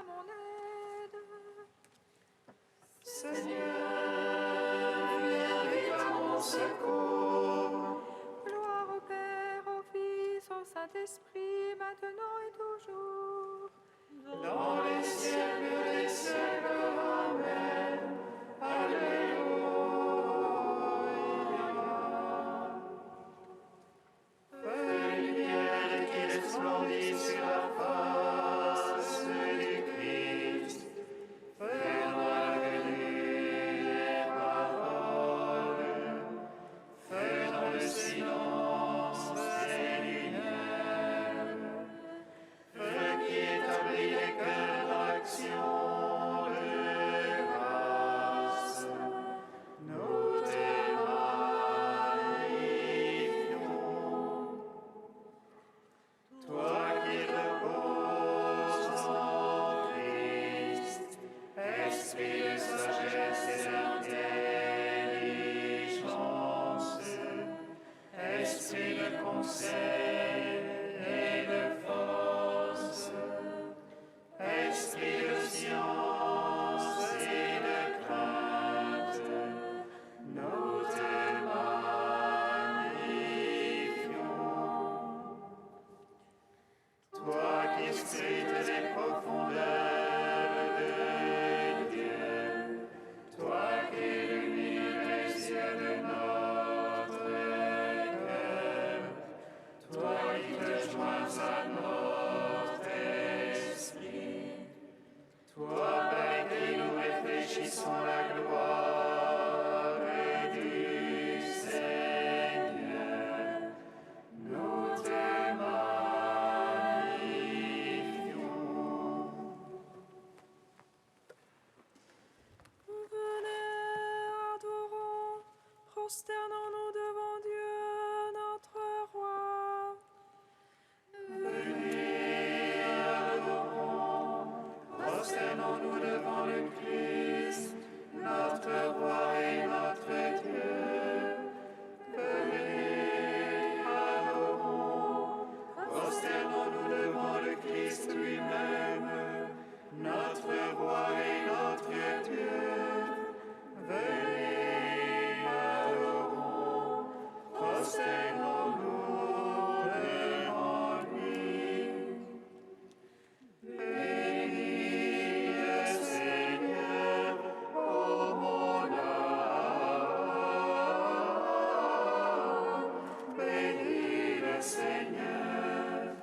mon aide. Seigneur, viens vite à mon secours. Gloire au Père, au Fils, au Saint-Esprit, maintenant et toujours. Dans les siècles des siècles, Amen. Alléluia. Feu de lumière qui resplendit sur la face du Christ, fais dans la venue des paroles, fais dans le silence des lumières, feu qui établit les cœurs dans l'action de grâce. Nous te magnifions. Toi qui reposes en Christ, esprit de sagesse et d'intelligence, esprit de conseil et de force, esprit de science et de crainte, nous te magnifions. Toi qui scrutes les profondeurs de Dieu, toi qui illumines les yeux de notre cœur, toi qui te joins à notre esprit, toi par qui nous réfléchissons la gloire du Seigneur, nous te magnifions. Venez, adorons, prosternons-nous devant Dieu, notre Roi. Venez, adorons, prosternons-nous devant le Christ, notre Roi et notre Dieu. Venez, adorons, prosternons-nous devant le Christ lui-même, notre Roi et notre Dieu. Venez, adorons, prosternons-nous devant lui. Bénis le Seigneur, ô mon âme. Bénis le Seigneur.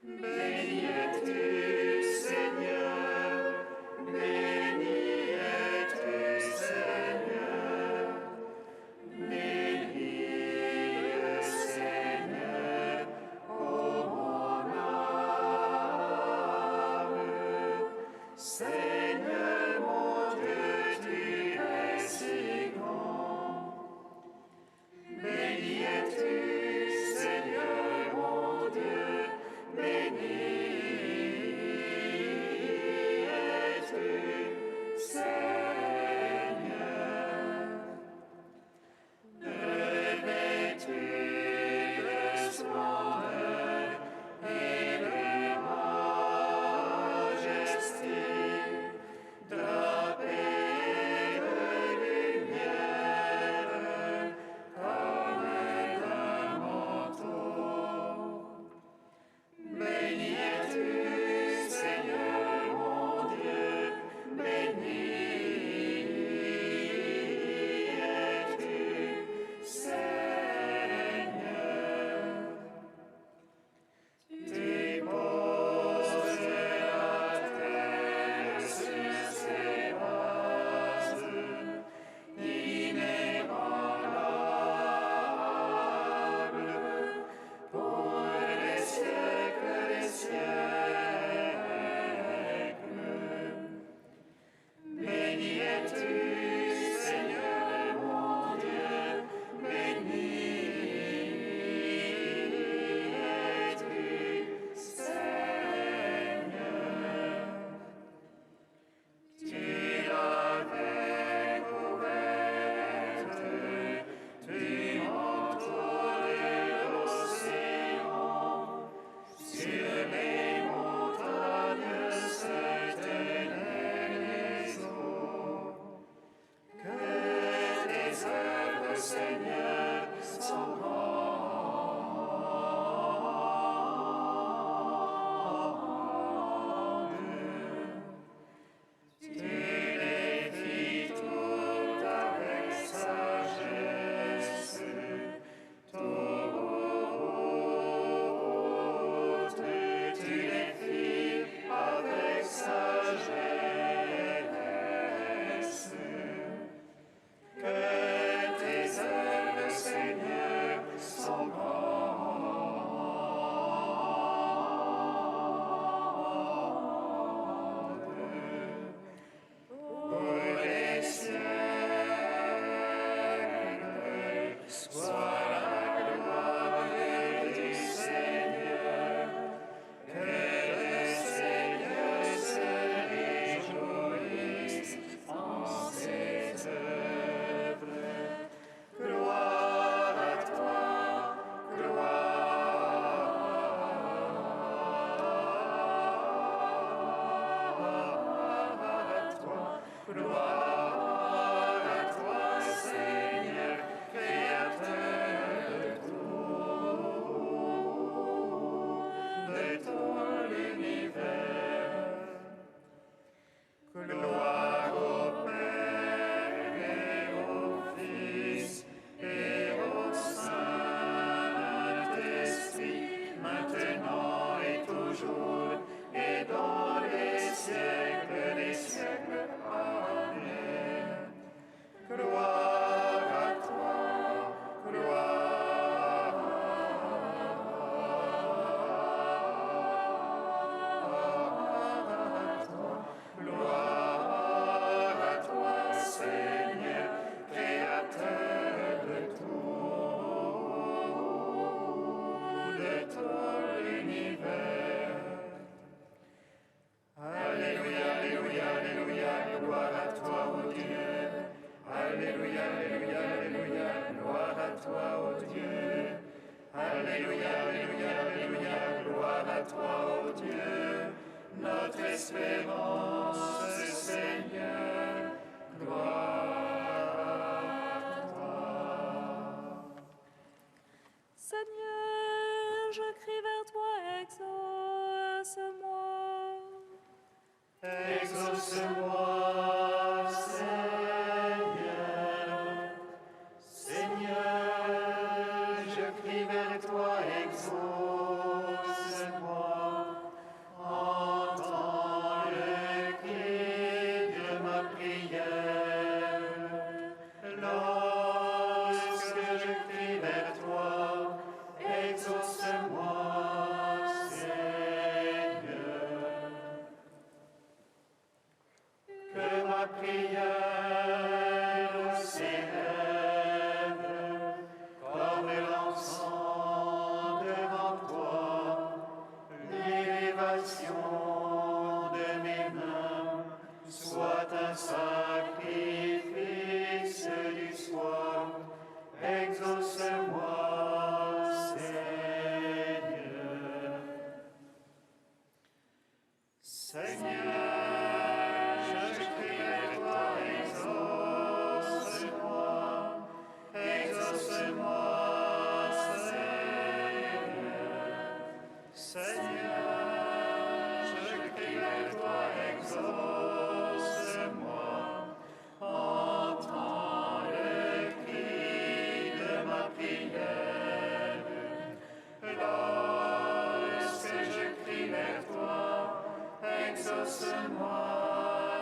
Béni es-tu, Seigneur. Béni es-tu, Seigneur. Bénis le Seigneur, ô mon âme. Seigneur mon Dieu, tu es si grand. Béni es-tu, Seigneur mon Dieu. Béni es-tu, Seigneur. Revêtu de splendeur et de majesté, notre espérance, Seigneur, gloire à toi. Seigneur, je crie vers toi, exauce-moi. Exauce-moi, Seigneur. Seigneur, je crie vers toi, exauce-moi. Entends le cri de ma prière. Lorsque je crie vers toi, exauce-moi, Seigneur. Que ma prière s'élève comme l'encens devant toi, l'élévation de mes mains soit un sacrifice du soir. Exauce-moi, Seigneur. Seigneur, je crie vers toi, exauce-moi. Exauce-moi, Seigneur. Seigneur, je crie vers toi, exauce-moi. Entends le cri de ma prière. Lorsque je crie vers toi, exauce-moi,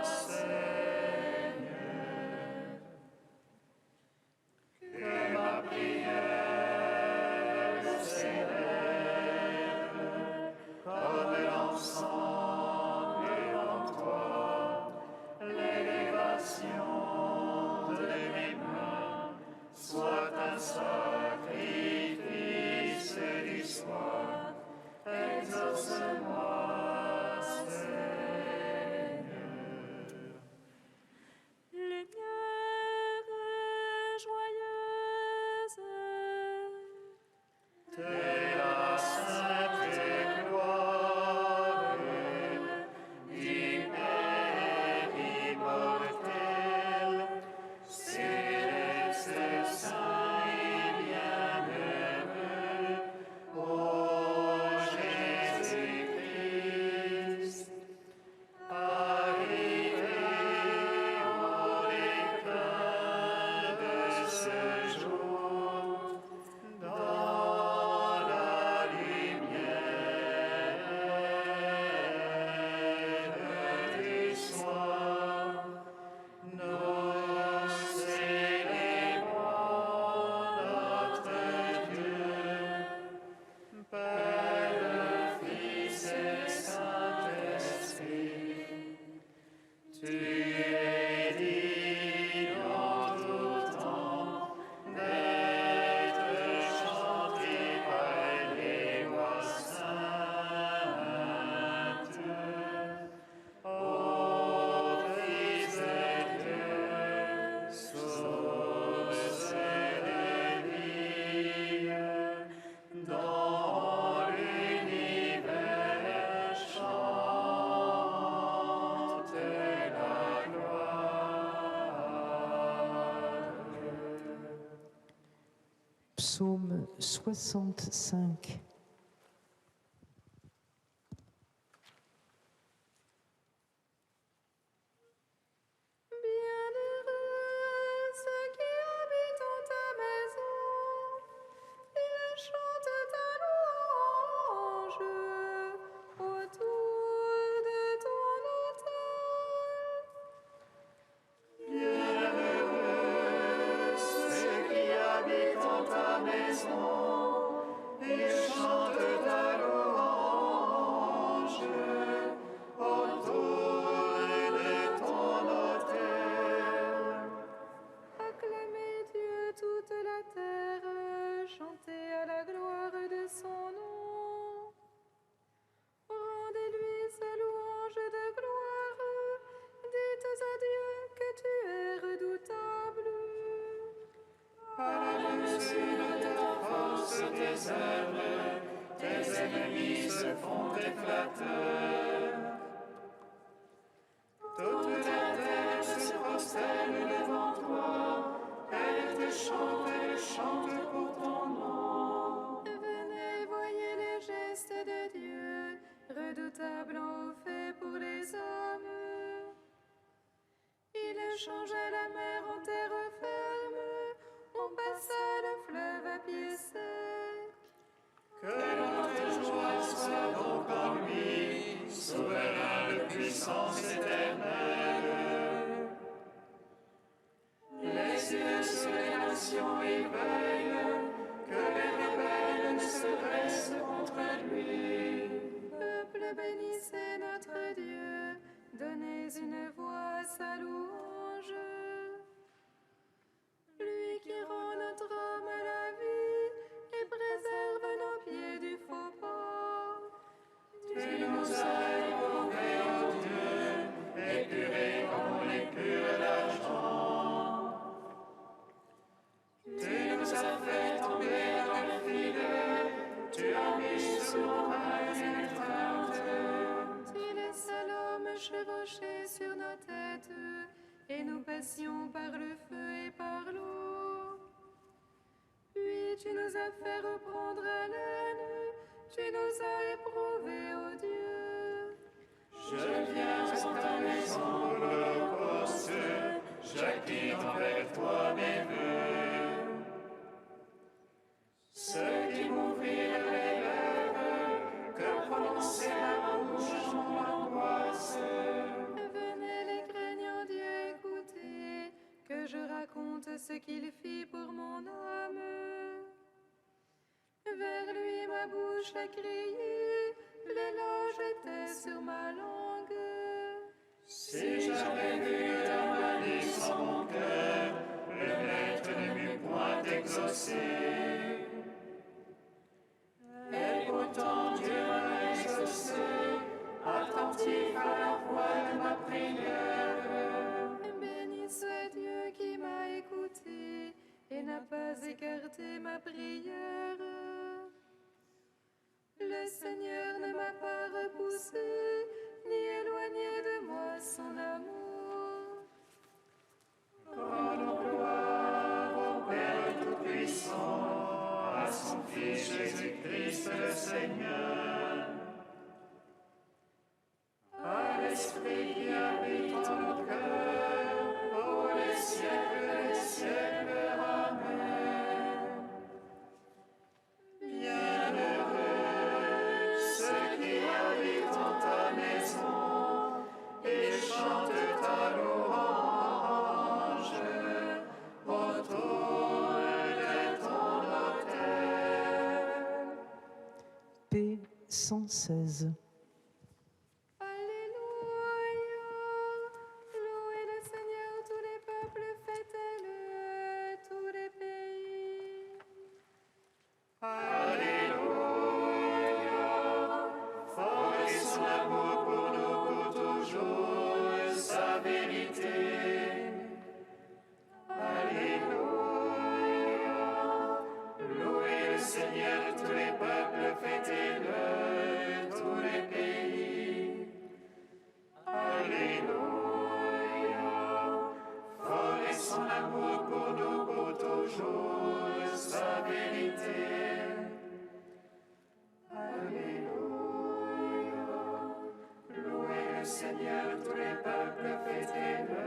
Seigneur. Que ma prière s'élève comme l'encens devant toi, l'élévation de mes mains soit un sacrifice du soir. Exauce-moi, Lumière joyeuse, T'es la sainte gloire du Père immortel, céleste, saint et bienheureux, ô Jésus-Christ. Arrivé au déclin de ce jour, dans la lumière du soir, nous célébrons notre Dieu, Père, Fils et Saint-Esprit. Tu es digne en tout temps d'être chanté par les voix saintes. Ô Fils de Dieu, source de vie, dans l'univers chante la gloire. Psaume 65. bienheureux ceux qui habitent en ta maison, ils chantent ta louange autour de ton autel. Bienheureux ceux qui habitent en ta maison, ils chantent ta louange autour de ton autel. Acclamez Dieu toute la terre, chantez à la gloire de son nom. Rendez-lui sa louange de gloire, dites à Dieu que tu es redoutable. À la mesure de ta force, plan fait pour les hommes. Il changea la mer en terre ferme, on passa le fleuve à pied sec. Que notre joie soit donc en lui, souverain de puissance éternelle. Les yeux sur les nations y veillent, que les rebelles ne se dressent contre lui. Peuple, bénissez notre Dieu, donnez une voix à sa louange. Lui qui rend notre âme à la vie et préserve nos pieds du faux pas. Tu nous as éprouvés, ô Dieu, épurés comme on épure l'argent. Tu nous as fait tomber dans le filet, tu as mis sous nos mains une étreinte. Tu laisses l'homme chevaucher sur nos têtes, et nous passions par le feu et par l'eau. Puis tu nous as fait reprendre haleine, tu nous as éprouvés, ô Dieu. Je viens en ta maison pour l'holocauste, j'acquitte envers toi mes vœux. Ce qui m'ouvrirent les lèvres, que prononcer ma bouche en angoisse. Venez les craignants Dieu écouter, que je raconte ce qu'il fit pour mon âme. Vers lui ma bouche a crié, l'éloge était sur ma langue. Si j'avais vu ta malice en mon cœur, le maître ne m'eût point exaucé. Et pourtant Dieu m'a exaucé, attentif à la voix de ma prière. Béni soit Dieu qui m'a écouté et n'a pas écarté ma prière. Le Seigneur ne m'a pas repoussé, ni éloigné de moi son amour. Rendons gloire au Père Tout-Puissant, à son Fils Jésus-Christ le Seigneur, à l'Esprit qui habite en nos cœurs, pour les siècles des siècles. Amen. Bienheureux ceux qui habitent en ta maison et chantent ta louange autour de ton autel. P 116. Alléluia. Louez le Seigneur, tous les peuples, fêtez-le, tous les pays. Alléluia. Fort est son amour pour nous pour toujours, sa vérité. Alléluia. Louez le Seigneur, tous les peuples, fêtez-le, tous les pays. Alléluia. Fort est son amour pour nous pour toujours, sa vérité. Alléluia. Louez le Seigneur, tous les peuples, fêtez-le,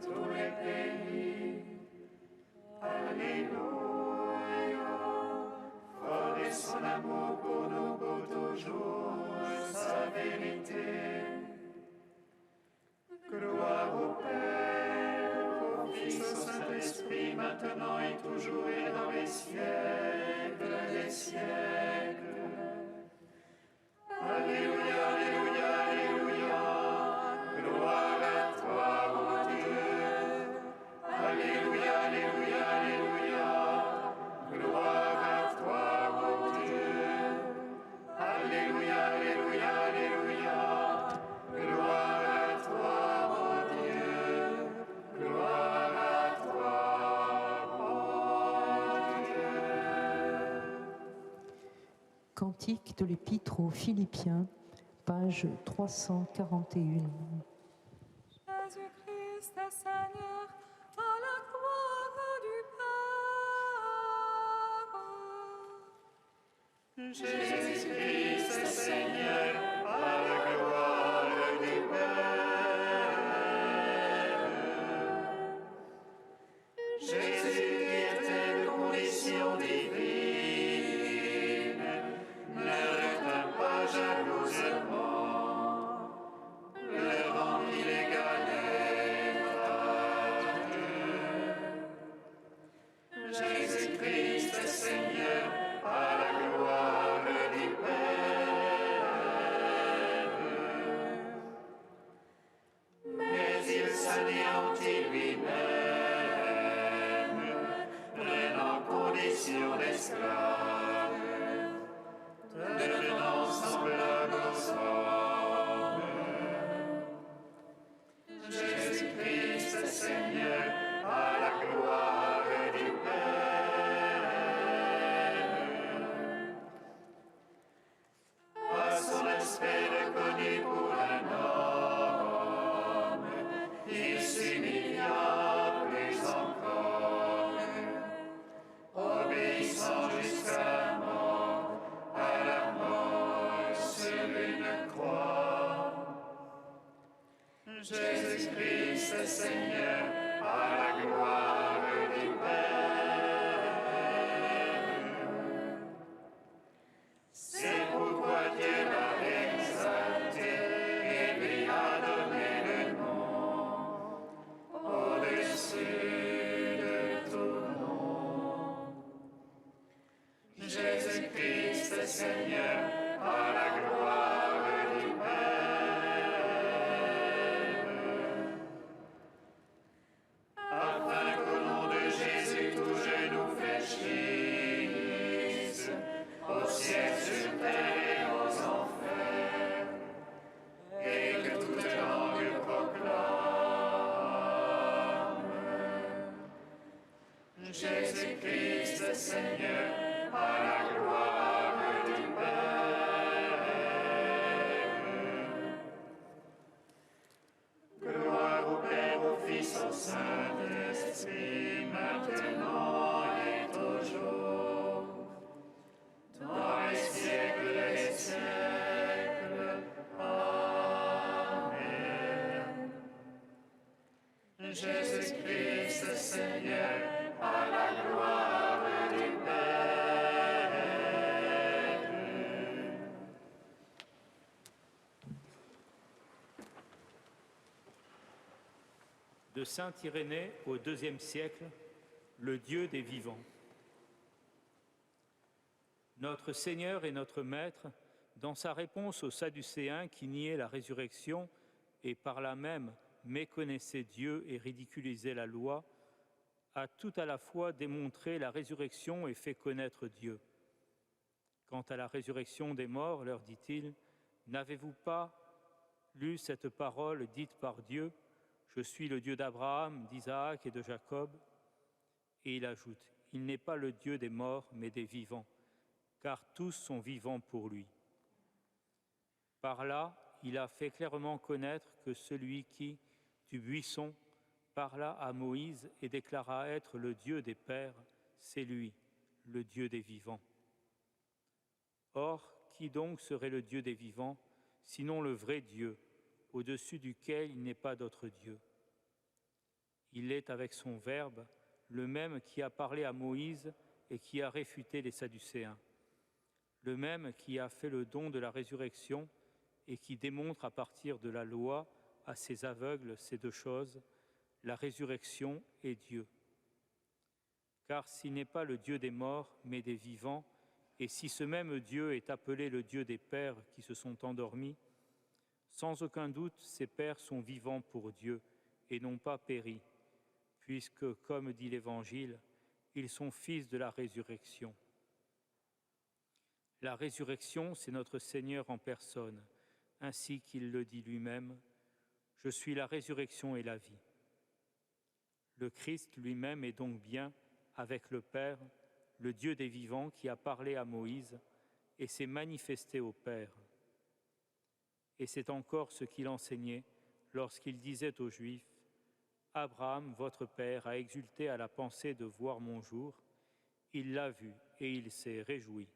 tous les pays. Alléluia. Fort est son amour pour nous pour toujours, sa vérité. Gloire au Père, au Fils, au Saint-Esprit, maintenant et toujours et dans les siècles des siècles. Alléluia, alléluia, alléluia. Gloire à toi, ô Dieu. Alléluia, alléluia, alléluia. Gloire à toi, ô Dieu. Alléluia, alléluia, alléluia. Gloire à toi, ô Dieu. Gloire à toi, ô Dieu. Cantique de l'Épître aux Philippiens, page 341. Jésus-Christ est Seigneur, à la gloire du Père. Jésus-Christ, Seigneur, à la gloire du Père. Jésus qui était de condition divine, ne retint pas jalousement le rang qui l'égalait à Dieu. Jésus-Christ, Seigneur, à la gloire du Père. Mais il s'anéantit lui-même, prenant condition d'esclave, devenant semblable aux hommes. Jésus-Christ, Seigneur, à la gloire du Père. À son aspect reconnu pour un homme, il s'humilia plus encore, obéissant jusqu'à la mort sur une croix. Jésus-Christ, Seigneur, à la gloire du Père. C'est pourquoi Dieu l'a exalté et lui a donné le nom au-dessus de tout nom. Jésus-Christ, Seigneur, à la gloire du Père. Afin qu'au nom de Jésus tout genou fléchisse, au ciel, sur terre et aux enfers, et que toute langue proclame Jésus-Christ, Seigneur, à la gloire du Père. Gloire au Père, au Fils, au Saint-Esprit, maintenant et toujours, dans les siècles des siècles. Amen. Jésus-Christ, Seigneur, à la gloire du Père. De saint Irénée au IIe siècle, le Dieu des vivants. Notre Seigneur et notre Maître, dans sa réponse aux Sadducéens qui niaient la résurrection et par là même méconnaissaient Dieu et ridiculisaient la loi, a tout à la fois démontré la résurrection et fait connaître Dieu. Quant à la résurrection des morts, leur dit-il, n'avez-vous pas lu cette parole dite par Dieu ? Je suis le Dieu d'Abraham, d'Isaac et de Jacob. Et il ajoute, il n'est pas le Dieu des morts, mais des vivants, car tous sont vivants pour lui. Par là, il a fait clairement connaître que celui qui, du buisson, parla à Moïse et déclara être le Dieu des pères, c'est lui, le Dieu des vivants. Or, qui donc serait le Dieu des vivants, sinon le vrai Dieu, au-dessus duquel il n'est pas d'autre Dieu? Il est avec son Verbe, le même qui a parlé à Moïse et qui a réfuté les Sadducéens, le même qui a fait le don de la résurrection et qui démontre à partir de la loi à ces aveugles ces deux choses, la résurrection et Dieu. Car s'il n'est pas le Dieu des morts, mais des vivants, et si ce même Dieu est appelé le Dieu des pères qui se sont endormis, sans aucun doute ces pères sont vivants pour Dieu et n'ont pas péri, puisque, comme dit l'Évangile, ils sont fils de la résurrection. La résurrection, c'est notre Seigneur en personne, ainsi qu'il le dit lui-même, « Je suis la résurrection et la vie ». Le Christ lui-même est donc bien, avec le Père, le Dieu des vivants qui a parlé à Moïse et s'est manifesté au Père. Et c'est encore ce qu'il enseignait lorsqu'il disait aux Juifs, « Abraham, votre Père, a exulté à la pensée de voir mon jour. Il l'a vu et il s'est réjoui. »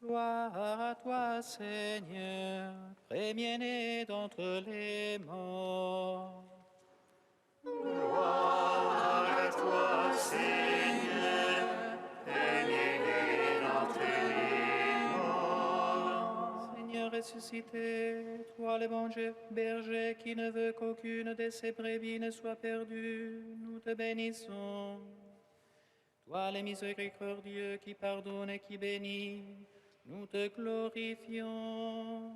Gloire à toi, Seigneur, premier-né d'entre les morts. Gloire à toi, Seigneur, premier-né d'entre les morts. Seigneur ressuscité, toi le bon berger qui ne veut qu'aucune de ses brebis ne soit perdue, nous te bénissons. Toi le miséricordieux qui pardonne et qui bénit, nous te glorifions.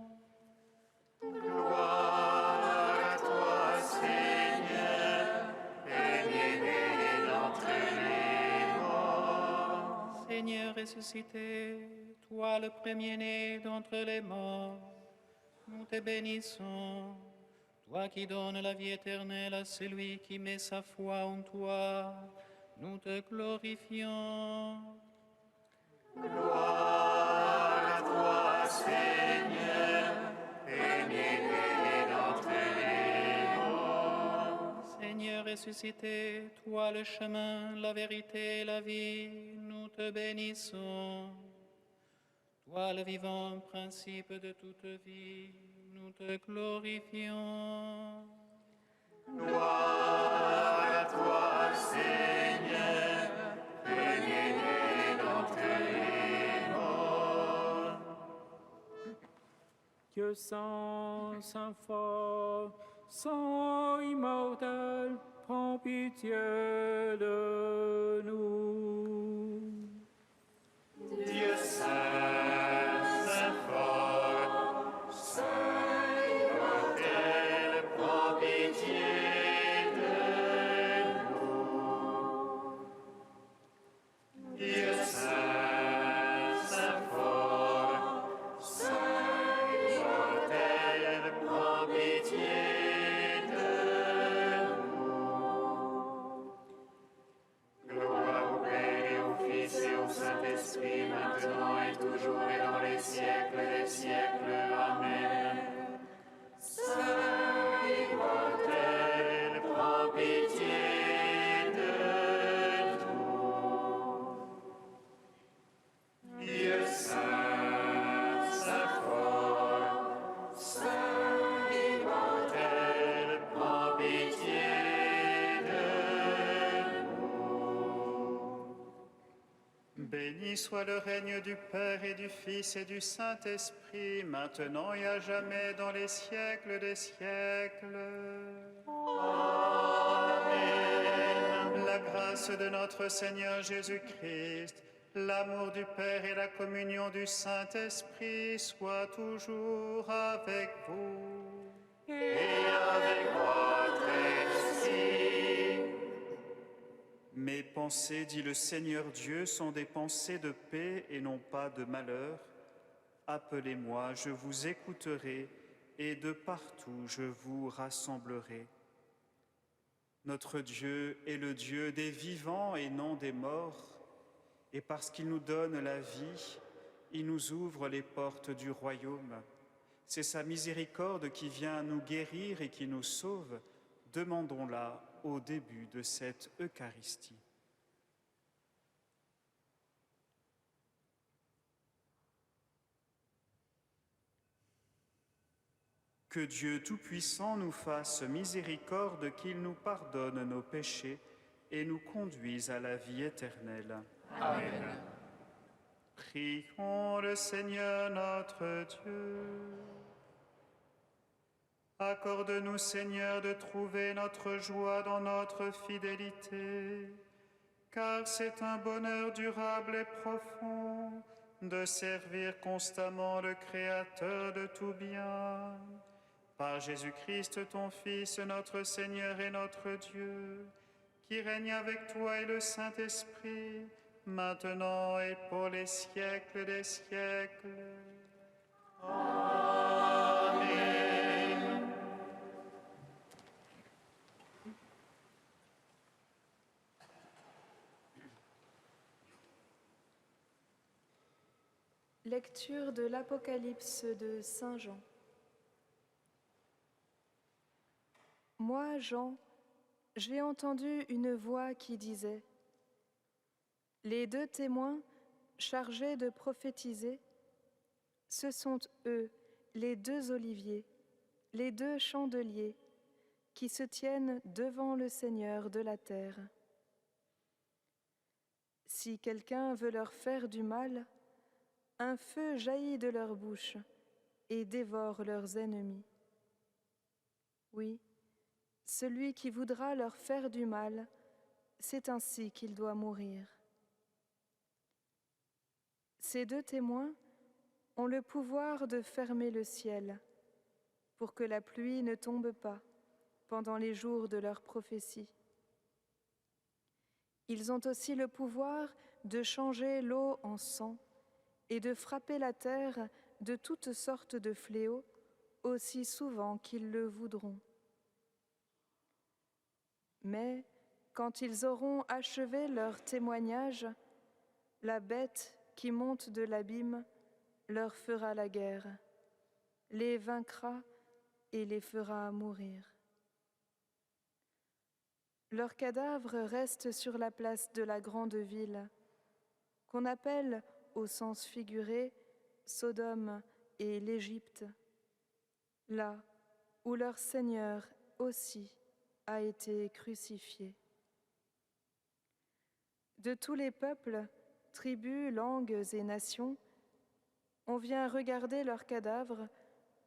Gloire à toi, Seigneur, premier-né d'entre les morts. Seigneur ressuscité, toi le premier-né d'entre les morts, nous te bénissons. Toi qui donnes la vie éternelle à celui qui met sa foi en toi, nous te glorifions. Gloire à toi, Seigneur, premier-né d'entre les morts. Seigneur ressuscité, toi le chemin, la vérité et la vie, nous te bénissons. Toi le vivant principe de toute vie, nous te glorifions. Gloire à toi, Seigneur, premier-né d'entre les morts. Dieu saint, saint fort, saint immortel, prends pitié de nous. Dieu saint, saint fort, saint immortel, prends pitié de nous. Dieu saint, saint fort, saint immortel, prends pitié de nous. Gloire au Père et au Fils et au Saint-Esprit, maintenant et toujours et dans les siècles des siècles. Amen. Saint immortel, prends pitié de nous. Dieu saint, saint fort, saint immortel, prends pitié de nous. Béni soit le règne du Père et du Fils et du Saint-Esprit, maintenant et à jamais, dans les siècles des siècles. Amen. La grâce de notre Seigneur Jésus-Christ, l'amour du Père et la communion du Saint-Esprit soient toujours avec vous. Et avec votre esprit. Mes pensées, dit le Seigneur Dieu, sont des pensées de paix et non pas de malheur. Appelez-moi, je vous écouterai, et de partout je vous rassemblerai. Notre Dieu est le Dieu des vivants et non des morts, et parce qu'il nous donne la vie, il nous ouvre les portes du royaume. C'est sa miséricorde qui vient nous guérir et qui nous sauve. Demandons-la au début de cette Eucharistie. Que Dieu Tout-Puissant nous fasse miséricorde, qu'il nous pardonne nos péchés et nous conduise à la vie éternelle. Amen. Prions le Seigneur notre Dieu. Accorde-nous, Seigneur, de trouver notre joie dans notre fidélité, car c'est un bonheur durable et profond de servir constamment le Créateur de tout bien. Par Jésus-Christ, ton Fils, notre Seigneur et notre Dieu, qui règne avec toi et le Saint-Esprit, maintenant et pour les siècles des siècles. Amen. Lecture de l'Apocalypse de Saint Jean. Moi, Jean, j'ai entendu une voix qui disait « Les deux témoins, chargés de prophétiser, Ce sont eux, les 2 oliviers, les 2 chandeliers, qui se tiennent devant le Seigneur de la terre. Si quelqu'un veut leur faire du mal, un feu jaillit de leur bouche et dévore leurs ennemis. Oui, celui qui voudra leur faire du mal, c'est ainsi qu'il doit mourir. Ces 2 témoins ont le pouvoir de fermer le ciel pour que la pluie ne tombe pas pendant les jours de leur prophétie. Ils ont aussi le pouvoir de changer l'eau en sang et de frapper la terre de toutes sortes de fléaux aussi souvent qu'ils le voudront. Mais quand ils auront achevé leur témoignage, la bête qui monte de l'abîme leur fera la guerre, les vaincra et les fera mourir. Leurs cadavres restent sur la place de la grande ville, qu'on appelle, au sens figuré, Sodome et l'Égypte, là où leur Seigneur aussi a été crucifié. De tous les peuples, tribus, langues et nations, on vient regarder leurs cadavres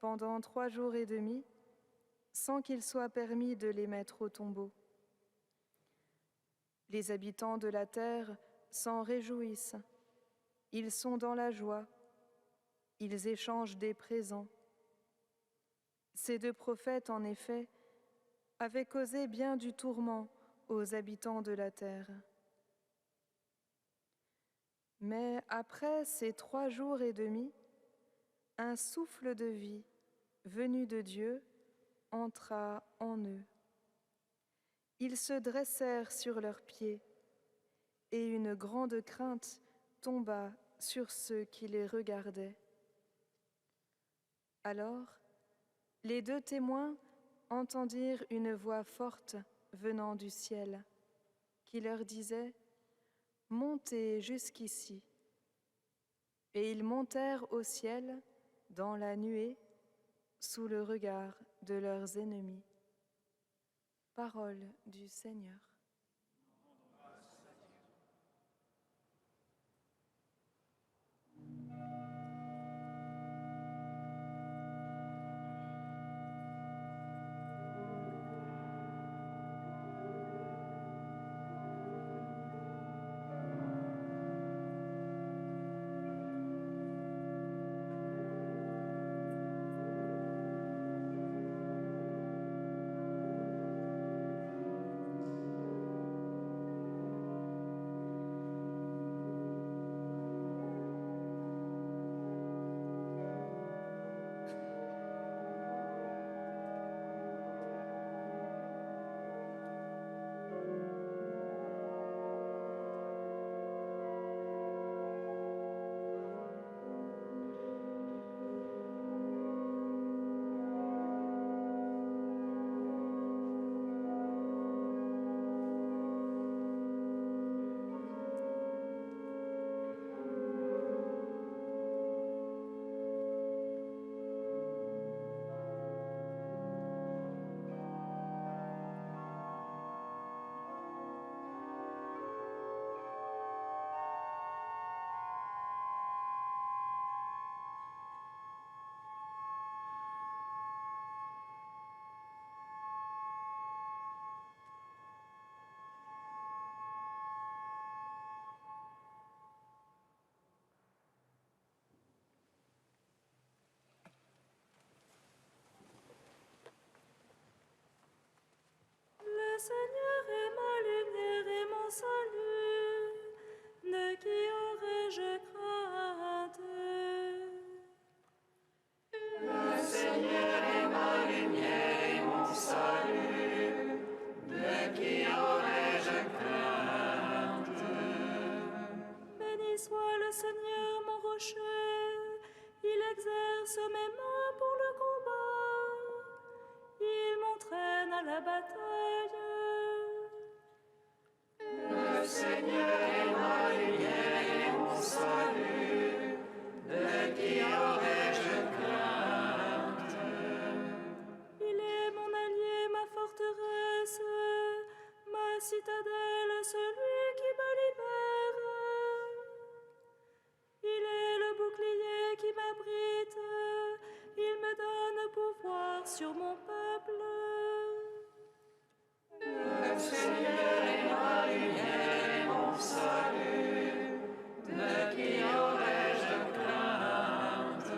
pendant 3 jours et demi, sans qu'il soit permis de les mettre au tombeau. Les habitants de la terre s'en réjouissent. Ils sont dans la joie. Ils échangent des présents. Ces 2 prophètes, en effet, avaient causé bien du tourment aux habitants de la terre. Mais après ces 3 jours et demi, un souffle de vie venu de Dieu entra en eux. Ils se dressèrent sur leurs pieds, et une grande crainte tomba sur ceux qui les regardaient. Alors, les 2 témoins entendirent une voix forte venant du ciel, qui leur disait « Montez jusqu'ici ». Et ils montèrent au ciel, dans la nuée, sous le regard de leurs ennemis. Parole du Seigneur. Le Seigneur est ma lumière et mon salut, de qui aurais-je crainte? Le Seigneur est ma lumière et mon salut, de qui aurais-je crainte? Béni soit le Seigneur mon rocher, il exerce mes mains pour le combat, il m'entraîne à la bataille. Le Seigneur est ma lumière et mon salut, de qui aurais-je citadelle celui qui me libère. Il est le bouclier qui m'abrite. Il me donne pouvoir sur mon peuple. Le Seigneur est ma lumière et mon salut. De qui aurais-je crainte?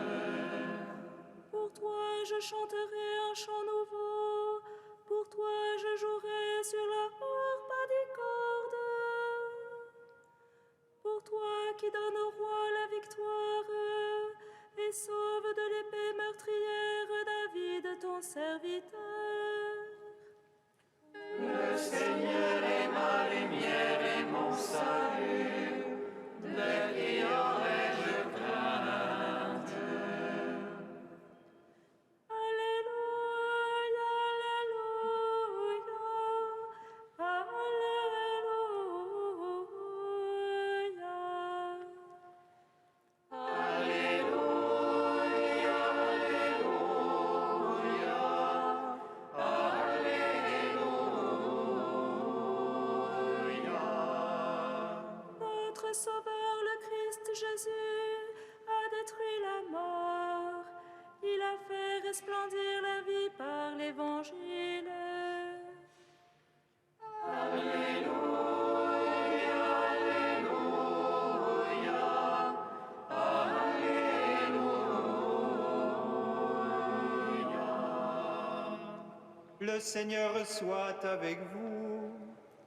Pour toi je chanterai un chant nouveau. Pour toi je jouerai sur la harpe à 10 cordes. Pour toi qui donne au roi la victoire et sauve de l'épée meurtrière David ton serviteur. Le Seigneur est ma lumière et mon salut. De qui aurais-je crainte? Alléluia, Notre Sauveur, le Christ Jésus, a détruit la mort. Il a fait resplendir la vie par l'Évangile. Le Seigneur soit avec vous.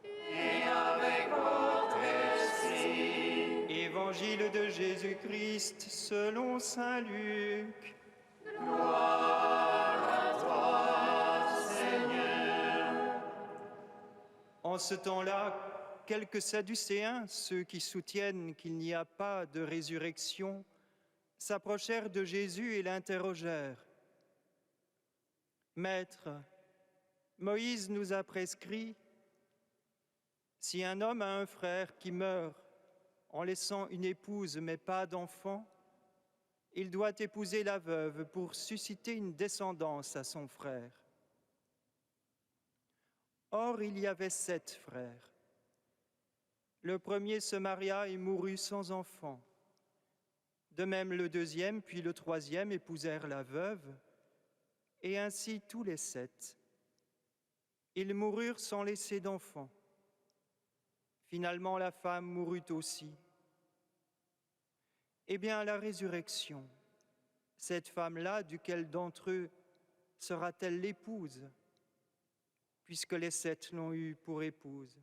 Et avec votre esprit. Évangile de Jésus-Christ selon saint Luc. Gloire à toi, Seigneur. En ce temps-là, quelques Sadducéens, ceux qui soutiennent qu'il n'y a pas de résurrection, s'approchèrent de Jésus et l'interrogèrent. « Maître, Moïse nous a prescrit, si un homme a un frère qui meurt en laissant une épouse mais pas d'enfant, il doit épouser la veuve pour susciter une descendance à son frère. Or, il y avait 7 frères. Le premier se maria et mourut sans enfant. De même, le deuxième, puis le troisième épousèrent la veuve, et ainsi tous les 7. Ils moururent sans laisser d'enfant. Finalement, la femme mourut aussi. Eh bien, à la résurrection, cette femme-là, duquel d'entre eux sera-t-elle l'épouse, puisque les 7 l'ont eue pour épouse?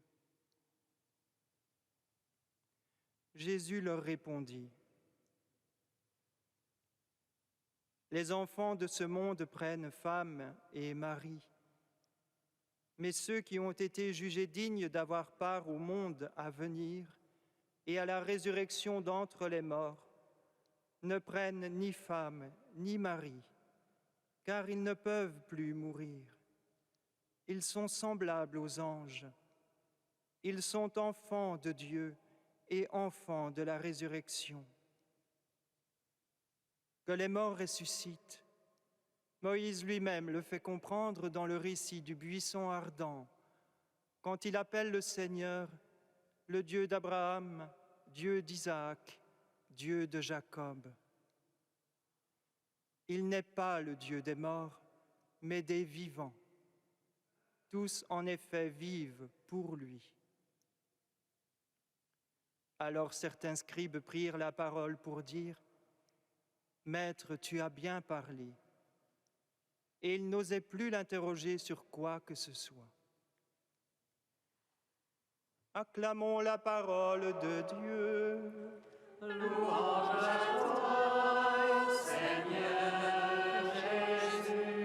Jésus leur répondit, « Les enfants de ce monde prennent femme et mari, mais ceux qui ont été jugés dignes d'avoir part au monde à venir et à la résurrection d'entre les morts ne prennent ni femme ni mari, car ils ne peuvent plus mourir. Ils sont semblables aux anges. Ils sont enfants de Dieu et enfants de la résurrection. Que les morts ressuscitent, Moïse lui-même le fait comprendre dans le récit du buisson ardent, quand il appelle le Seigneur le Dieu d'Abraham, Dieu d'Isaac, Dieu de Jacob. Il n'est pas le Dieu des morts, mais des vivants. Tous, en effet, vivent pour lui. Alors certains scribes prirent la parole pour dire « Maître, tu as bien parlé ». Et ils n'osaient plus l'interroger sur quoi que ce soit. Acclamons la parole de Dieu. Louange à toi, Seigneur Jésus.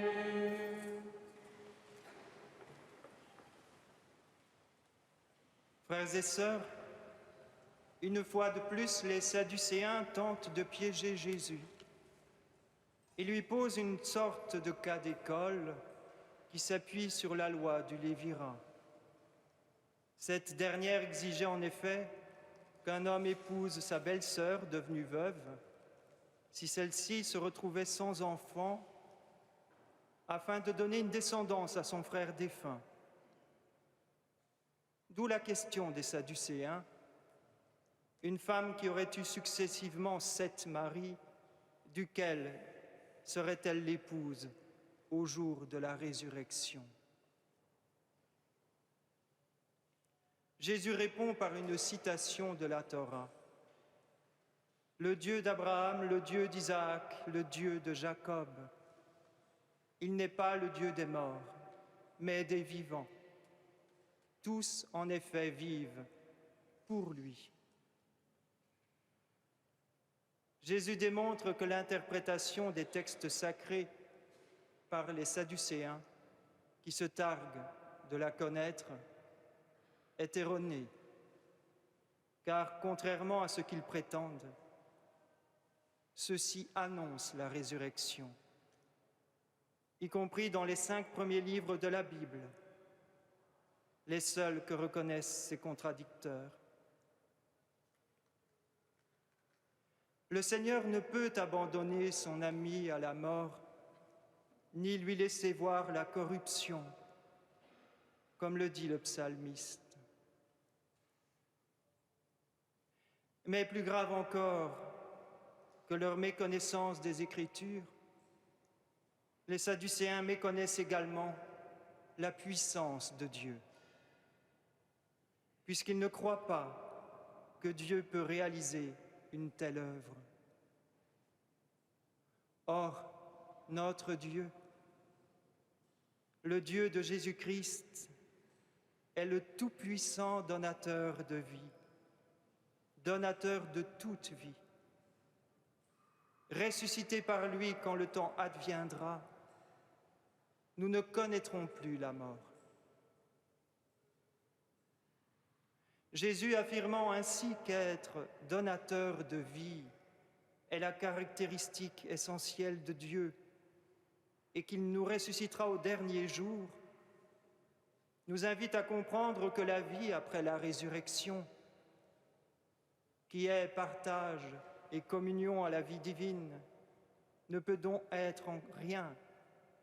Frères et sœurs, une fois de plus, les Sadducéens tentent de piéger Jésus. Ils lui posent une sorte de cas d'école qui s'appuie sur la loi du Lévirat. Cette dernière exigeait en effet qu'un homme épouse sa belle-sœur devenue veuve si celle-ci se retrouvait sans enfant afin de donner une descendance à son frère défunt. D'où la question des Sadducéens. Une femme qui aurait eu successivement 7 maris, duquel serait-elle l'épouse au jour de la résurrection? Jésus répond par une citation de la Torah. Le Dieu d'Abraham, le Dieu d'Isaac, le Dieu de Jacob. Il n'est pas le Dieu des morts, mais des vivants. Tous, en effet, vivent pour lui. Jésus démontre que l'interprétation des textes sacrés par les Sadducéens, qui se targuent de la connaître, est erronée, car contrairement à ce qu'ils prétendent, ceux-ci annoncent la résurrection, y compris dans les 5 premiers livres de la Bible, les seuls que reconnaissent ses contradicteurs. Le Seigneur ne peut abandonner son ami à la mort, ni lui laisser voir la corruption, comme le dit le psalmiste. Mais plus grave encore que leur méconnaissance des Écritures, les Sadducéens méconnaissent également la puissance de Dieu, puisqu'ils ne croient pas que Dieu peut réaliser une telle œuvre. Or, notre Dieu, le Dieu de Jésus-Christ, est le tout-puissant donateur de vie, donateur de toute vie. Ressuscité par lui quand le temps adviendra, nous ne connaîtrons plus la mort. Jésus affirmant ainsi qu'être donateur de vie est la caractéristique essentielle de Dieu et qu'il nous ressuscitera au dernier jour, nous invite à comprendre que la vie après la résurrection, qui est partage et communion à la vie divine, ne peut donc être en rien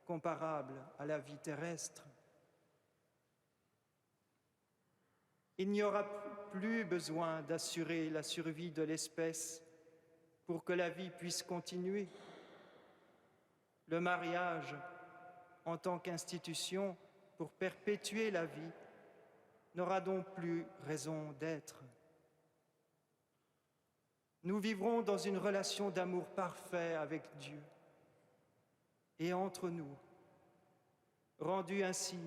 comparable à la vie terrestre. Il n'y aura plus besoin d'assurer la survie de l'espèce pour que la vie puisse continuer. Le mariage, en tant qu'institution pour perpétuer la vie, n'aura donc plus raison d'être. Nous vivrons dans une relation d'amour parfait avec Dieu et entre nous, rendus ainsi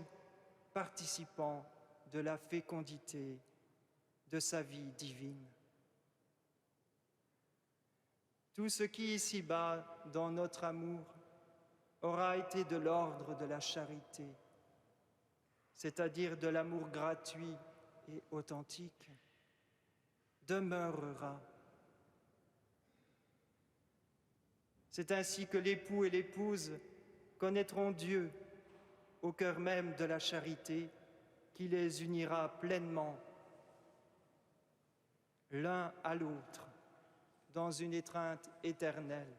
participants de la fécondité de sa vie divine. Tout ce qui ici-bas, dans notre amour, aura été de l'ordre de la charité, c'est-à-dire de l'amour gratuit et authentique, demeurera. C'est ainsi que l'époux et l'épouse connaîtront Dieu au cœur même de la charité qui les unira pleinement l'un à l'autre dans une étreinte éternelle.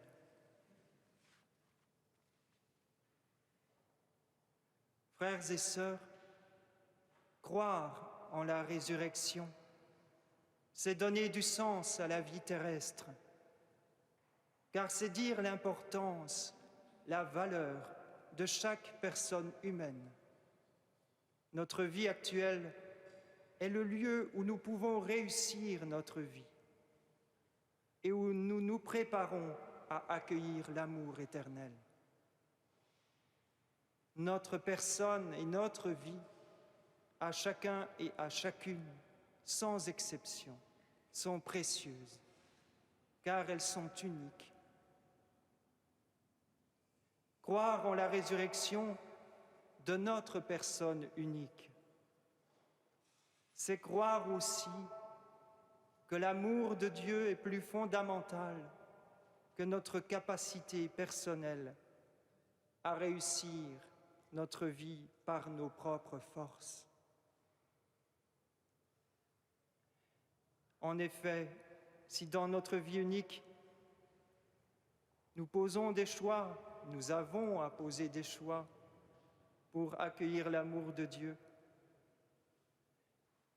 Frères et sœurs, croire en la résurrection, c'est donner du sens à la vie terrestre, car c'est dire l'importance, la valeur de chaque personne humaine. Notre vie actuelle est le lieu où nous pouvons réussir notre vie et où nous nous préparons à accueillir l'amour éternel. Notre personne et notre vie, à chacun et à chacune, sans exception, sont précieuses, car elles sont uniques. Croire en la résurrection de notre personne unique, c'est croire aussi que l'amour de Dieu est plus fondamental que notre capacité personnelle à réussir notre vie par nos propres forces. En effet, si dans notre vie unique, nous posons des choix, nous avons à poser des choix pour accueillir l'amour de Dieu,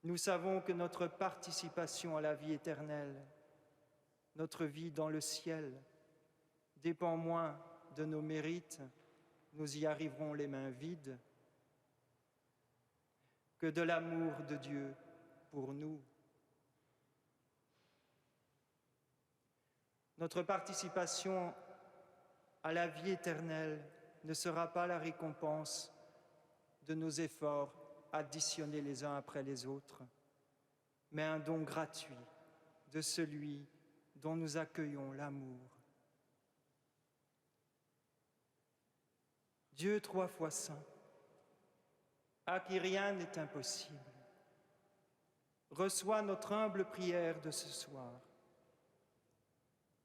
Nous savons que notre participation à la vie éternelle, notre vie dans le ciel, dépend moins de nos mérites, nous y arriverons les mains vides, que de l'amour de Dieu pour nous. Notre participation à la vie éternelle ne sera pas la récompense de nos efforts additionnés les uns après les autres, mais un don gratuit de celui dont nous accueillons l'amour. Dieu 3 fois saint, à qui rien n'est impossible, reçois notre humble prière de ce soir.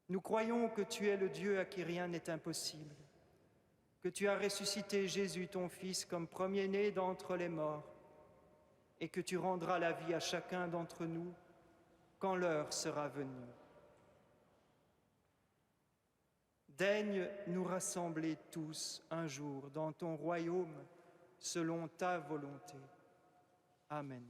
Nous croyons que tu es le Dieu à qui rien n'est impossible, que tu as ressuscité Jésus, ton Fils, comme premier-né d'entre les morts, et que tu rendras la vie à chacun d'entre nous quand l'heure sera venue. Daigne nous rassembler tous un jour dans ton royaume selon ta volonté. Amen.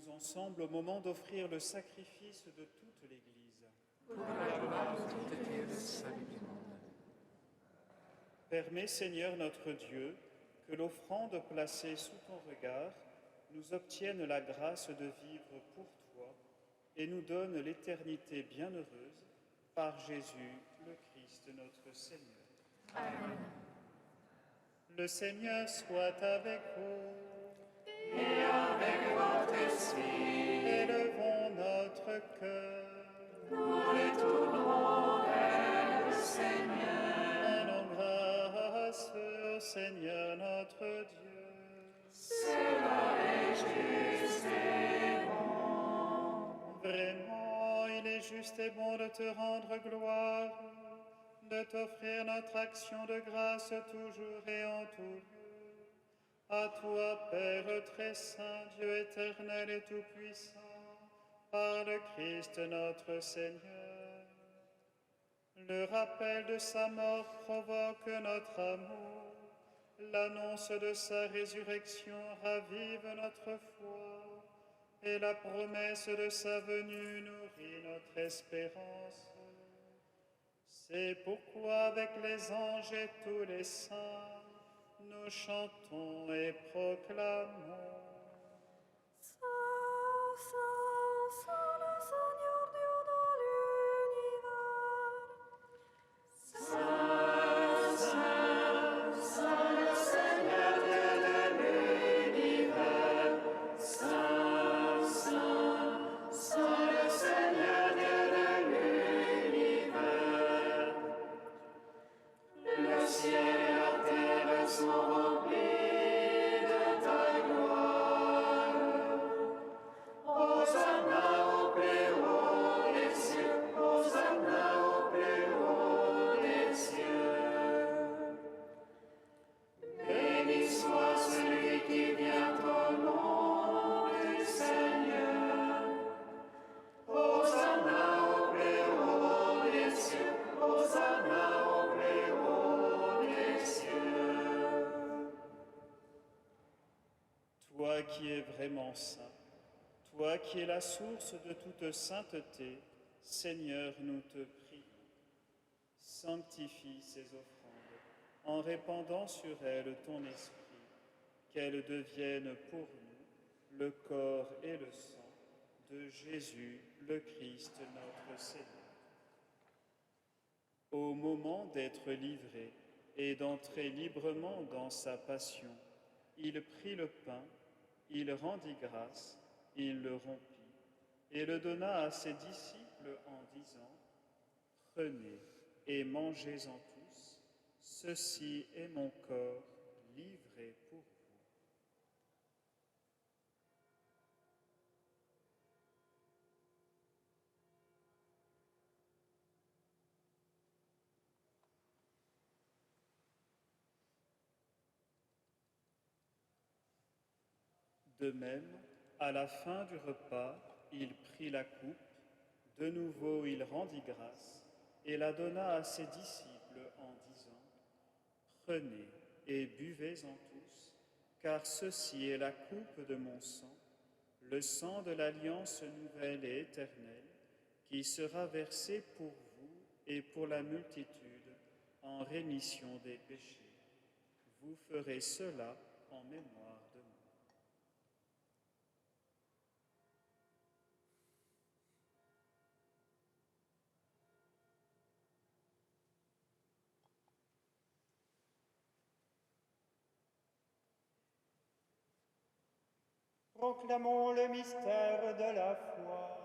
Prions ensemble au moment d'offrir le sacrifice de toute l'Église. Pour la gloire de toute et le salut du monde. Permets, Seigneur notre Dieu, que l'offrande placée sous ton regard nous obtienne la grâce de vivre pour toi et nous donne l'éternité bienheureuse par Jésus, le Christ notre Seigneur. Amen. Le Seigneur soit avec vous. Et avec votre esprit, Élevons notre cœur. nous les tournons vers le Seigneur. Rendons grâce au Seigneur notre Dieu. Cela est juste et bon. Vraiment, il est juste et bon de te rendre gloire, de t'offrir notre action de grâce toujours et en tout lieu. À toi, Père très saint, Dieu éternel et tout-puissant, par le Christ notre Seigneur. Le rappel de sa mort provoque notre amour. L'annonce de sa résurrection ravive notre foi. Et la promesse de sa venue nourrit notre espérance. C'est pourquoi avec les anges et tous les saints, nous chantons et proclamons. Saint, Saint, Saint, le Seigneur Dieu de l'univers. Saint, Saint, Saint, le Seigneur Dieu de l'univers. Saint, Saint, Saint, le Seigneur Dieu de l'univers. Le ciel et la terre sont remplis de ta gloire. Hosanna au plus haut des cieux, Hosanna au plus haut des cieux. Béni soit celui qui vient au nom du Seigneur. Hosanna au plus haut des cieux, Hosanna au plus haut des cieux. Toi qui es vraiment saint, toi qui es la source de toute sainteté, Seigneur, nous te prions. Sanctifie ces offrandes en répandant sur elles ton esprit, qu'elles deviennent pour nous le corps et le sang de Jésus, le Christ, notre Seigneur. Au moment d'être livré et d'entrer librement dans sa passion, il prit le pain, il rendit grâce, il le rompit et le donna à ses disciples en disant : « Prenez et mangez-en tous, ceci est mon corps livré pour vous. » De même, à la fin du repas, il prit la coupe, de nouveau il rendit grâce et la donna à ses disciples en disant : « Prenez et buvez-en tous, car ceci est la coupe de mon sang, le sang de l'alliance nouvelle et éternelle, qui sera versé pour vous et pour la multitude en rémission des péchés. Vous ferez cela en mémoire de moi. » Proclamons le mystère de la foi.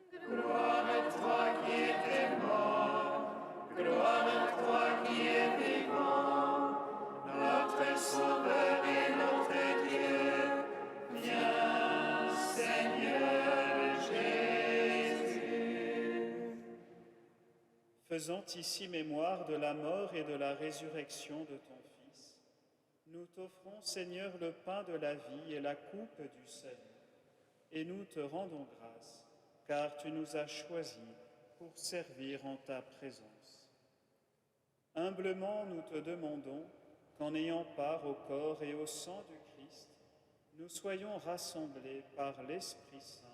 Gloire à toi qui étais mort, gloire à toi qui es vivant, notre Sauveur et notre Dieu. Viens, Seigneur Jésus. Faisant ici mémoire de la mort et de la résurrection de ton Fils, nous t'offrons, Seigneur, le pain de la vie et la coupe du salut, et nous te rendons grâce, car tu nous as choisis pour servir en ta présence. Humblement, nous te demandons qu'en ayant part au corps et au sang du Christ, nous soyons rassemblés par l'Esprit Saint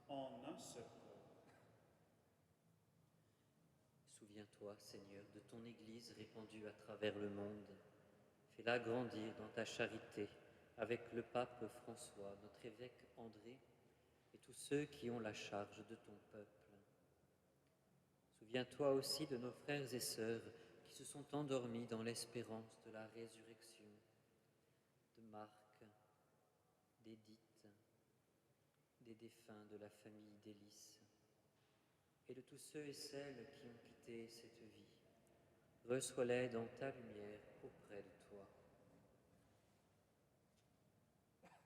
en un seul corps. Souviens-toi, Seigneur, de ton Église répandue à travers le monde. Fais-la grandir dans ta charité avec le pape François, notre évêque André et tous ceux qui ont la charge de ton peuple. Souviens-toi aussi de nos frères et sœurs qui se sont endormis dans l'espérance de la résurrection, de Marc, d'Édith, des défunts de la famille d'Élis, et de tous ceux et celles qui ont quitté cette vie. Reçois-les dans ta lumière auprès de toi.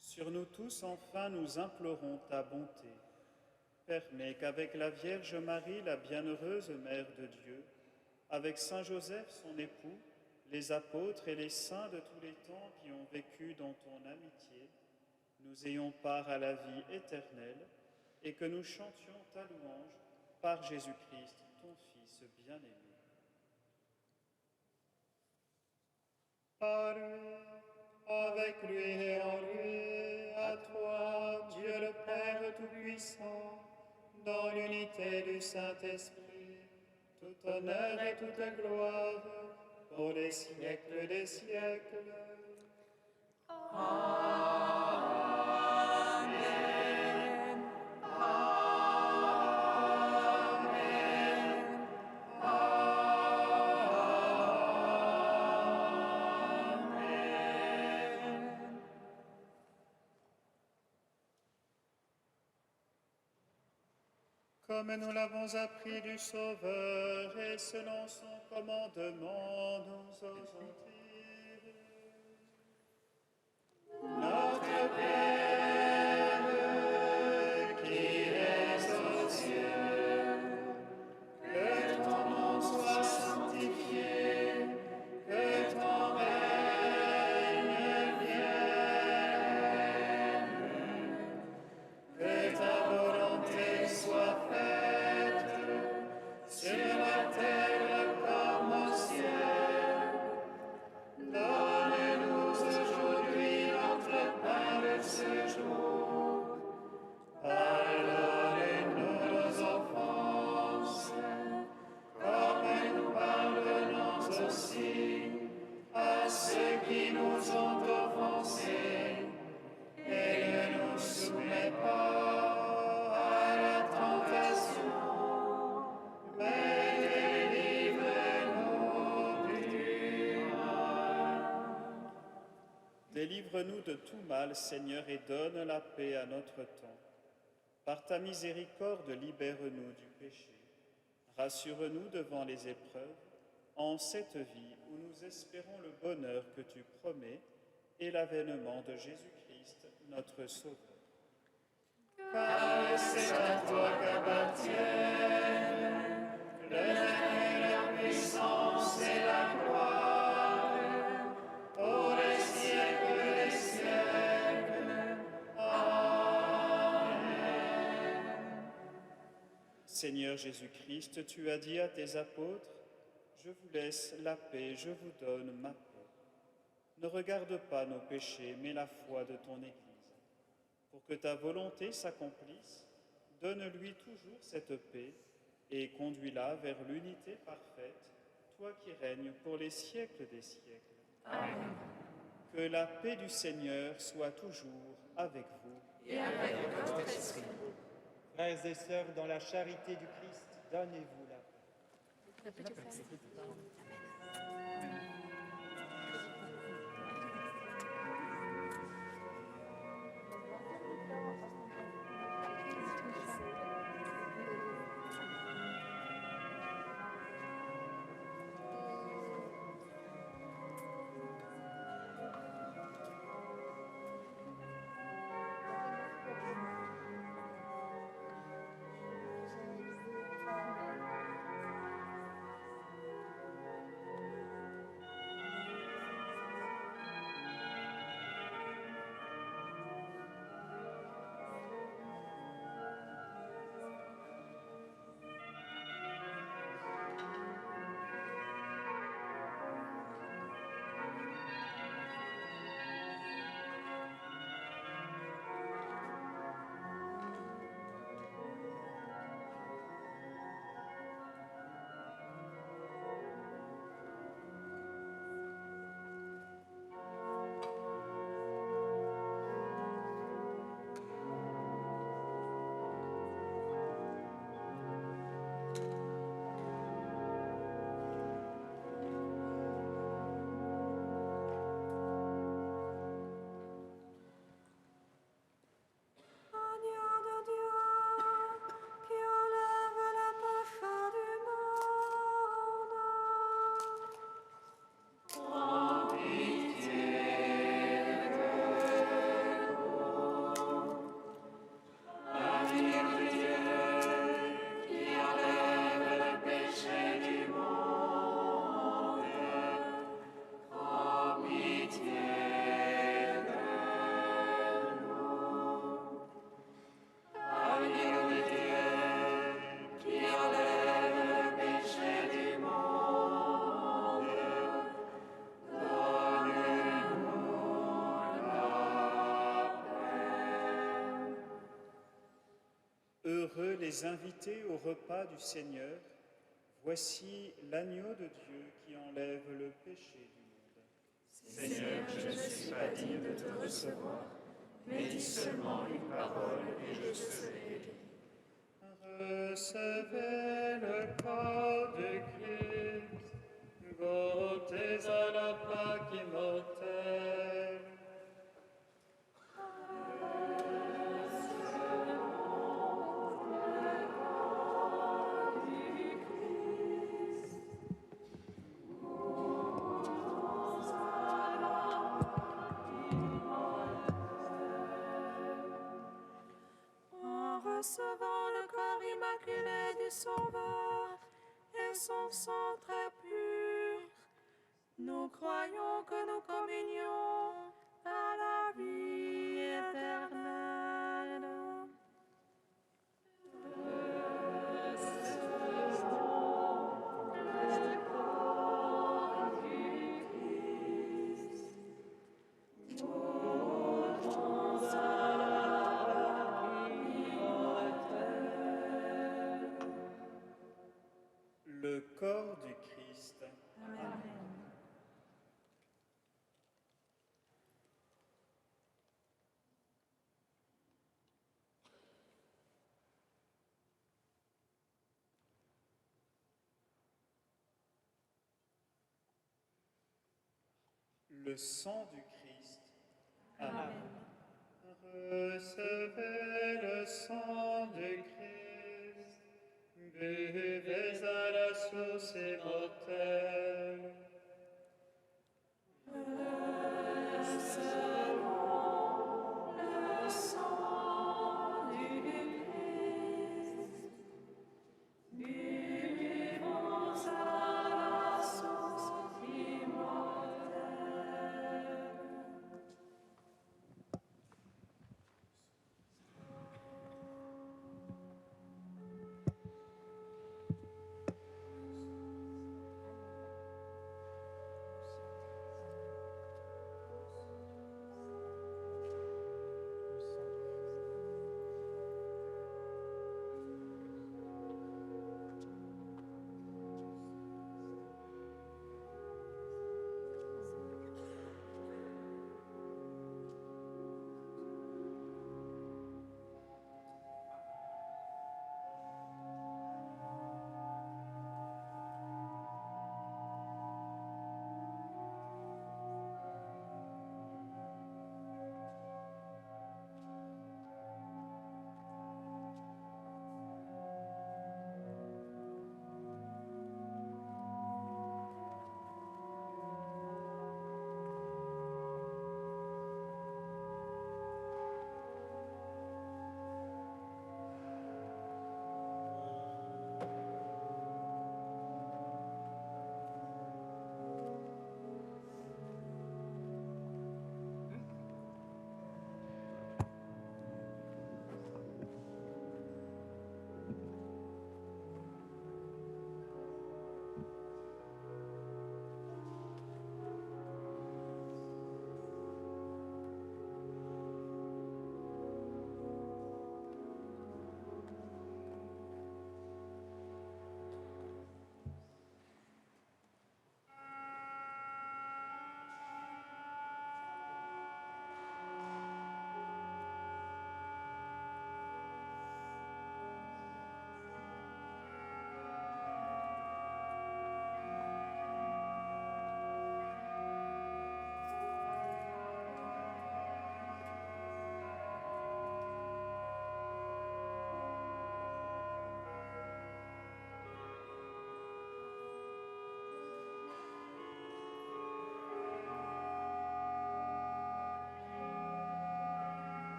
Sur nous tous, enfin, nous implorons ta bonté. Permets qu'avec la Vierge Marie, la bienheureuse Mère de Dieu, avec Saint Joseph, son époux, les apôtres et les saints de tous les temps qui ont vécu dans ton amitié, nous ayons part à la vie éternelle et que nous chantions ta louange par Jésus-Christ, ton Fils bien-aimé. Par lui, avec lui et en lui, à toi, Dieu le Père Tout-Puissant, dans l'unité du Saint-Esprit, tout honneur et toute gloire, pour les siècles des siècles. Comme nous l'avons appris du Sauveur et selon son commandement, nous osons dire: Notre Père, qui es aux cieux, que ton nom soit sanctifié, que ton règne vienne, que ta volonté soit faite sur la terre comme au ciel. Donne-nous aujourd'hui notre pain de ce jour. Pardonne-nous nos offenses, comme nous pardonnons aussi à ceux qui nous ont offensés. Et ne nous soumets pas à la tentation, mais délivre-nous du mal. Délivre-nous de tout mal, Seigneur, et donne la paix à notre temps. Par ta miséricorde, libère-nous du péché. Rassure-nous devant les épreuves, en cette vie où nous espérons le bonheur que tu promets et l'avènement de Jésus-Christ, notre Sauveur. Car c'est à toi qu'appartiennent l'honneur, la puissance et la gloire, pour les siècles des siècles. Amen. Seigneur Jésus-Christ, tu as dit à tes apôtres: je vous laisse la paix, je vous donne ma paix. Ne regarde pas nos péchés, mais la foi de ton Église. Pour que ta volonté s'accomplisse, donne-lui toujours cette paix et conduis-la vers l'unité parfaite, toi qui règnes pour les siècles des siècles. Amen. Que la paix du Seigneur soit toujours avec vous. Et avec votre esprit. Frères et sœurs, dans la charité du Christ, donnez-vous la paix. les inviter au repas du Seigneur. Voici l'agneau de Dieu qui enlève le péché du monde. Seigneur, je ne suis pas digne de te recevoir, mais dis seulement une parole et je serai guéri. Recevez le corps de Christ, goûtez à la Pâque immortelle. En recevant le corps immaculé du Sauveur et son sang très pur, nous croyons que nous communions à la vie éternelle. Le corps du Christ. Le sang du Christ. Amen. Recevez le sang du Christ, buvez à la source immortelle. Le sang du Christ, buvons à la source immortelle.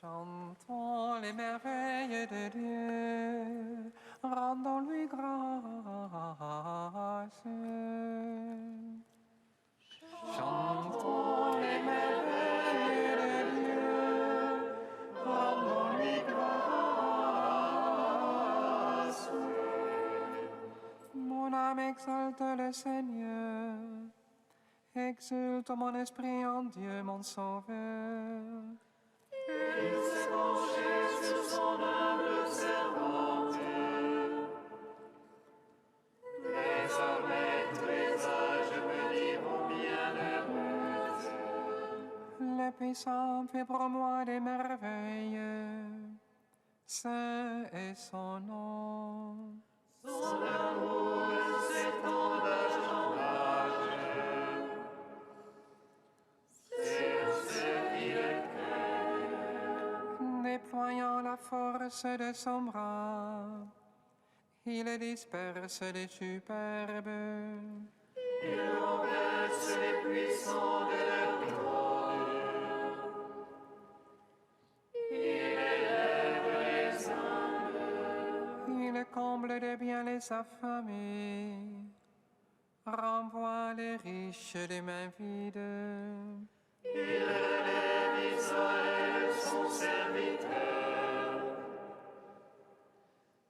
Chantons les merveilles de Dieu, rendons-lui grâce. Chantons les merveilles de Dieu, rendons-lui grâce. Mon âme exalte le Seigneur, exulte mon esprit en Dieu mon Sauveur. Il s'est penché sur son humble servante. Désormais tous les âges me diront bienheureuse. Le puissant fait pour moi des merveilles, saint est son nom. Son amour s'étend d'âge en âge. Sur ceux qui le craignent. Déployant la force de son bras, il disperse les superbes. Il renverse les puissants de leur trône. Il élève les humbles. Il comble de bien les affamés, renvoie les riches des mains vides. Il relève Israël, son serviteur.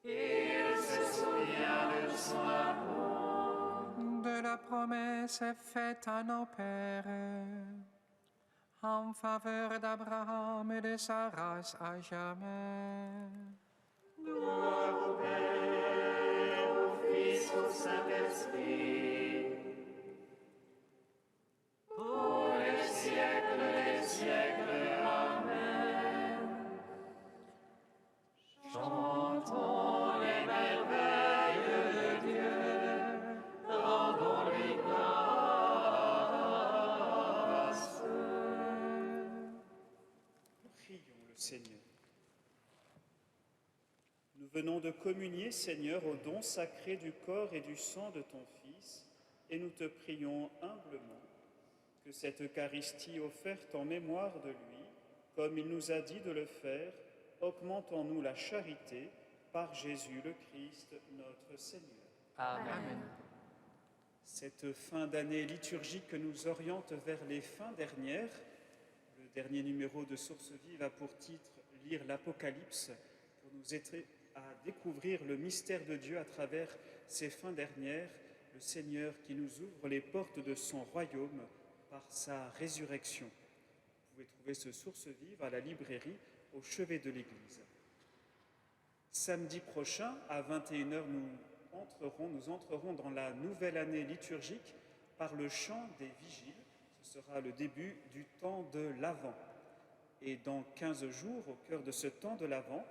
Il se souvient de son amour. De la promesse faite à nos pères, en faveur d'Abraham et de sa race à jamais. Gloire au Père, au Fils, au Saint-Esprit. Pour les siècles des siècles. Amen. Chantons les merveilles de Dieu, rendons-lui grâce. Prions le Seigneur. Nous venons de communier, Seigneur, au don sacré du corps et du sang de ton Fils, et nous te prions humblement que cette Eucharistie offerte en mémoire de lui, comme il nous a dit de le faire, augmente en nous la charité par Jésus le Christ, notre Seigneur. Amen. Cette fin d'année liturgique nous oriente vers les fins dernières. Le dernier numéro de Source Vive a pour titre « Lire l'Apocalypse » pour nous aider à découvrir le mystère de Dieu à travers ces fins dernières, le Seigneur qui nous ouvre les portes de son royaume par sa résurrection. Vous pouvez trouver ce Source Vive à la librairie au chevet de l'église. Samedi prochain, à 21h, nous entrerons dans la nouvelle année liturgique par le chant des vigiles. Ce sera le début du temps de l'Avent. Et dans 15 jours, au cœur de ce temps de l'Avent,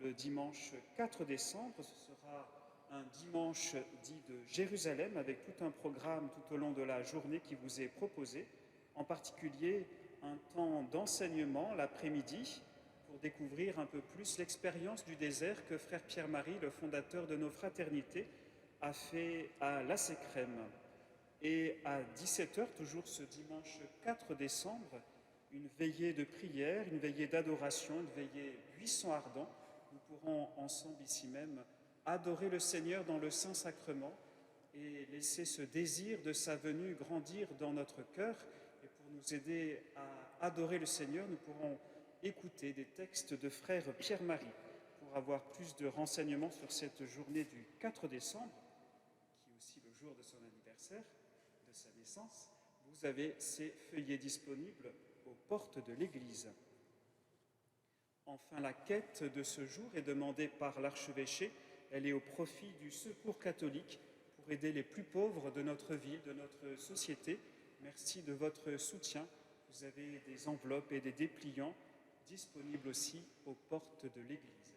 le dimanche 4 décembre, ce sera un dimanche dit de Jérusalem avec tout un programme tout au long de la journée qui vous est proposé, en particulier un temps d'enseignement l'après-midi pour découvrir un peu plus l'expérience du désert que frère Pierre-Marie, le fondateur de nos fraternités, a fait à La Sécrème. Et à 17h, toujours ce dimanche 4 décembre, une veillée de prière, une veillée d'adoration, une veillée buisson ardent. Nous pourrons ensemble ici même adorer le Seigneur dans le Saint-Sacrement et laisser ce désir de sa venue grandir dans notre cœur. Et pour nous aider à adorer le Seigneur, nous pourrons écouter des textes de frère Pierre-Marie. Pour avoir plus de renseignements sur cette journée du 4 décembre, qui est aussi le jour de son anniversaire, de sa naissance, vous avez ces feuillets disponibles aux portes de l'église. Enfin, la quête de ce jour est demandée par l'archevêché. Elle est au profit du Secours catholique pour aider les plus pauvres de notre ville, de notre société. Merci de votre soutien. Vous avez des enveloppes et des dépliants disponibles aussi aux portes de l'église.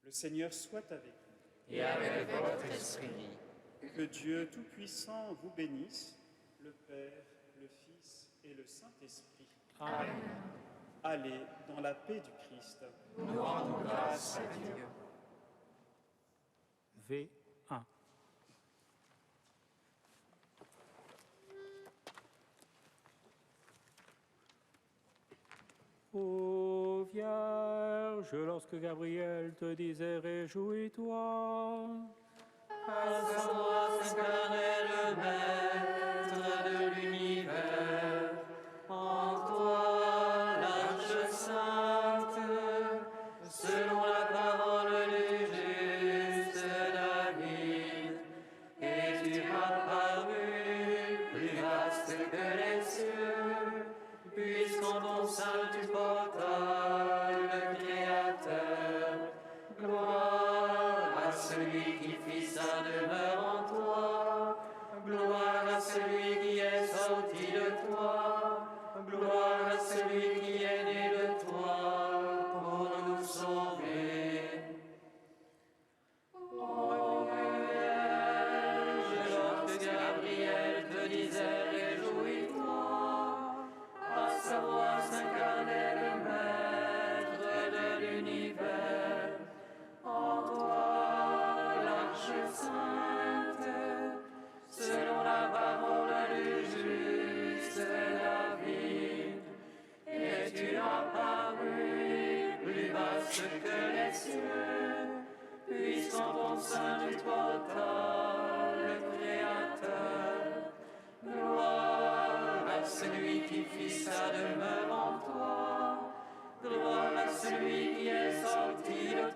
Le Seigneur soit avec vous. Et avec votre esprit. Que Dieu Tout-Puissant vous bénisse, le Père, le Fils et le Saint-Esprit. Amen. Allez dans la paix du Christ. Nous rendons grâce à Dieu. V1. Ô Vierge, lorsque Gabriel te disait réjouis-toi, À savoir s'incarner le Maître de l'univers, en toi, l'Arche sainte, selon la parole du juste David, et tu as paru plus vaste que les cieux, puisqu'en ton sein tu portas le Créateur. Gloire à celui qui fit sa demeure en toi, gloire à celui qui est sorti de toi, gloire à celui qui est né de toi pour nous sauver. Ô Vierge, lorsque Gabriel te disait réjouis-toi, à savoir s'incarner le Maître de l'univers, en toi, l'Arche sainte, selon la parole du juste David, et tu as paru plus vaste que les cieux, puisqu'en ton sein tu portas le Créateur. Gloire à celui qui fit sa demeure en toi, gloire à celui qui est sorti de